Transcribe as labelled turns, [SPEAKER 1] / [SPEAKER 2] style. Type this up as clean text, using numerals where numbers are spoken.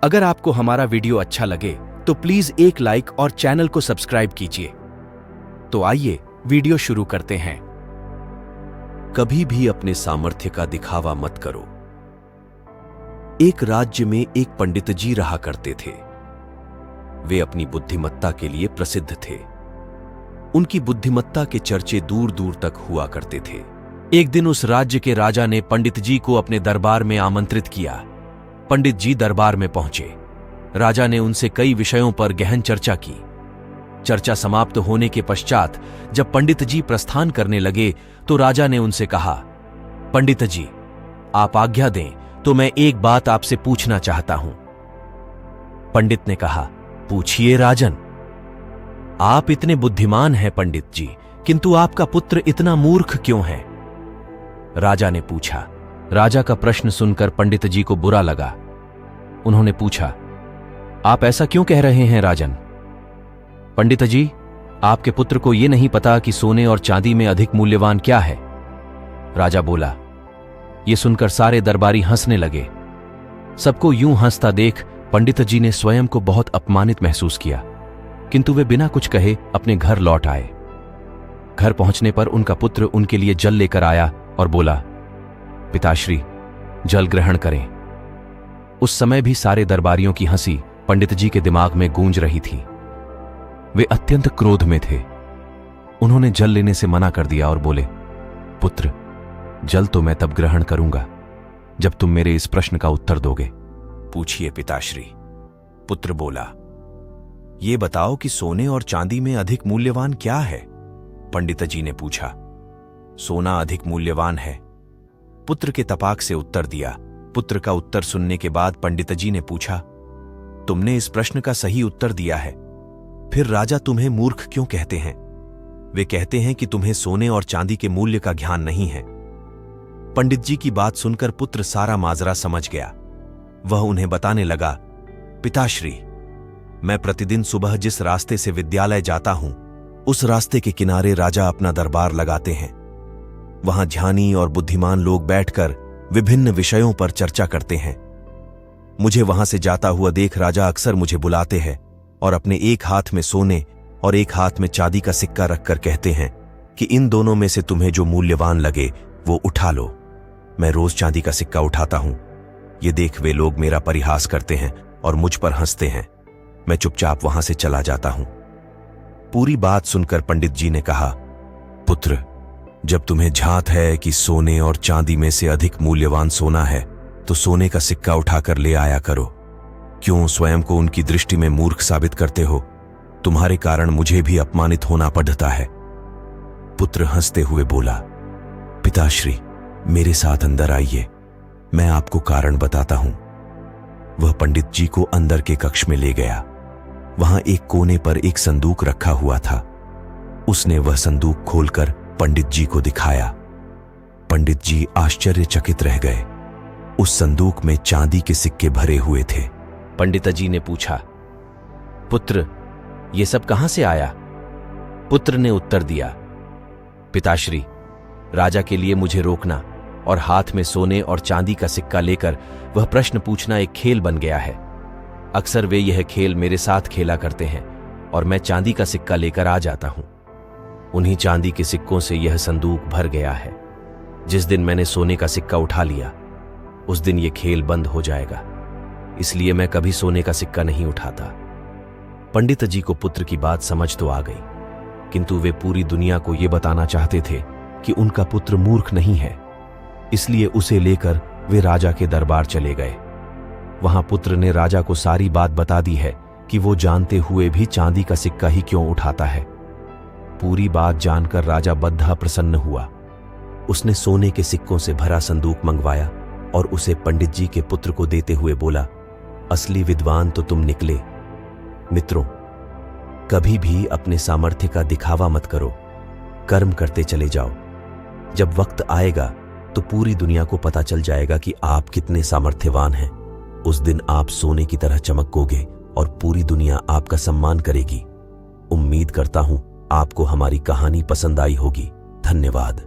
[SPEAKER 1] अगर आपको हमारा वीडियो अच्छा लगे तो प्लीज एक लाइक और चैनल को सब्सक्राइब कीजिए। तो आइए वीडियो शुरू करते हैं।
[SPEAKER 2] कभी भी अपने सामर्थ्य का दिखावा मत करो। एक राज्य में एक पंडित जी रहा करते थे। वे अपनी बुद्धिमत्ता के लिए प्रसिद्ध थे। उनकी बुद्धिमत्ता के चर्चे दूर दूर तक हुआ करते थे। एक दिन उस राज्य के राजा ने पंडित जी को अपने दरबार में आमंत्रित किया। पंडित जी दरबार में पहुंचे। राजा ने उनसे कई विषयों पर गहन चर्चा की। चर्चा समाप्त होने के पश्चात जब पंडित जी प्रस्थान करने लगे तो राजा ने उनसे कहा, पंडित जी, आप आज्ञा दें तो मैं एक बात आपसे पूछना चाहता हूं। पंडित ने कहा, पूछिए राजन। आप इतने बुद्धिमान हैं पंडित जी, किंतु आपका पुत्र इतना मूर्ख क्यों है? राजा ने पूछा। राजा का प्रश्न सुनकर पंडित जी को बुरा लगा। उन्होंने पूछा, आप ऐसा क्यों कह रहे हैं राजन? पंडित जी, आपके पुत्र को यह नहीं पता कि सोने और चांदी में अधिक मूल्यवान क्या है। राजा बोला। यह सुनकर सारे दरबारी हंसने लगे। सबको यूं हंसता देख पंडित जी ने स्वयं को बहुत अपमानित महसूस किया, किंतु वे बिना कुछ कहे अपने घर लौट आए। घर पहुंचने पर उनका पुत्र उनके लिए जल लेकर आया और बोला, पिताश्री, जल ग्रहण करें। उस समय भी सारे दरबारियों की हंसी पंडित जी के दिमाग में गूंज रही थी। वे अत्यंत क्रोध में थे। उन्होंने जल लेने से मना कर दिया और बोले, पुत्र, जल तो मैं तब ग्रहण करूंगा जब तुम मेरे इस प्रश्न का उत्तर दोगे। पूछिए पिताश्री। पुत्र बोला, ये बताओ कि सोने और चांदी में अधिक मूल्यवान क्या है? पंडित जी ने पूछा। सोना अधिक मूल्यवान है, पुत्र के तपाक से उत्तर दिया। पुत्र का उत्तर सुनने के बाद पंडित जी ने पूछा, तुमने इस प्रश्न का सही उत्तर दिया है, फिर राजा तुम्हें मूर्ख क्यों कहते हैं? वे कहते हैं कि तुम्हें सोने और चांदी के मूल्य का ज्ञान नहीं है। पंडित जी की बात सुनकर पुत्र सारा माजरा समझ गया। वह उन्हें बताने लगा, पिताश्री, मैं प्रतिदिन सुबह जिस रास्ते से विद्यालय जाता हूं, उस रास्ते के किनारे राजा अपना दरबार लगाते हैं। वहां ध्यानी और बुद्धिमान लोग बैठकर विभिन्न विषयों पर चर्चा करते हैं। मुझे वहां से जाता हुआ देख राजा अक्सर मुझे बुलाते हैं और अपने एक हाथ में सोने और एक हाथ में चांदी का सिक्का रखकर कहते हैं कि इन दोनों में से तुम्हें जो मूल्यवान लगे वो उठा लो। मैं रोज चांदी का सिक्का उठाता हूं। ये देख वे लोग मेरा परिहास करते हैं और मुझ पर हंसते हैं। मैं चुपचाप वहां से चला जाता हूं। पूरी बात सुनकर पंडित जी ने कहा, पुत्र, जब तुम्हें झांत है कि सोने और चांदी में से अधिक मूल्यवान सोना है तो सोने का सिक्का उठाकर ले आया करो। क्यों स्वयं को उनकी दृष्टि में मूर्ख साबित करते हो? तुम्हारे कारण मुझे भी अपमानित होना पड़ता है। पुत्र हंसते हुए बोला, पिताश्री, मेरे साथ अंदर आइए, मैं आपको कारण बताता हूं। वह पंडित जी को अंदर के कक्ष में ले गया। वहां एक कोने पर एक संदूक रखा हुआ था। उसने वह संदूक खोलकर पंडित जी को दिखाया। पंडित जी आश्चर्यचकित रह गए। उस संदूक में चांदी के सिक्के भरे हुए थे। पंडित जी ने पूछा, पुत्र, ये सब कहां से आया? पुत्र ने उत्तर दिया, पिताश्री, राजा के लिए मुझे रोकना और हाथ में सोने और चांदी का सिक्का लेकर वह प्रश्न पूछना एक खेल बन गया है। अक्सर वे यह खेल मेरे साथ खेला करते हैं और मैं चांदी का सिक्का लेकर आ जाता हूं। उन्हीं चांदी के सिक्कों से यह संदूक भर गया है। जिस दिन मैंने सोने का सिक्का उठा लिया, उस दिन यह खेल बंद हो जाएगा। इसलिए मैं कभी सोने का सिक्का नहीं उठाता। पंडित जी को पुत्र की बात समझ तो आ गई, किंतु वे पूरी दुनिया को यह बताना चाहते थे कि उनका पुत्र मूर्ख नहीं है। इसलिए उसे लेकर वे राजा के दरबार चले गए। वहां पुत्र ने राजा को सारी बात बता दी है कि वो जानते हुए भी चांदी का सिक्का ही क्यों उठाता है। पूरी बात जानकर राजा बद्धा प्रसन्न हुआ। उसने सोने के सिक्कों से भरा संदूक मंगवाया और उसे पंडित जी के पुत्र को देते हुए बोला, असली विद्वान तो तुम निकले। मित्रों, कभी भी अपने सामर्थ्य का दिखावा मत करो, कर्म करते चले जाओ। जब वक्त आएगा तो पूरी दुनिया को पता चल जाएगा कि आप कितने सामर्थ्यवान हैं। उस दिन आप सोने की तरह चमकोगे और पूरी दुनिया आपका सम्मान करेगी। उम्मीद करता हूं आपको हमारी कहानी पसंद आई होगी। धन्यवाद।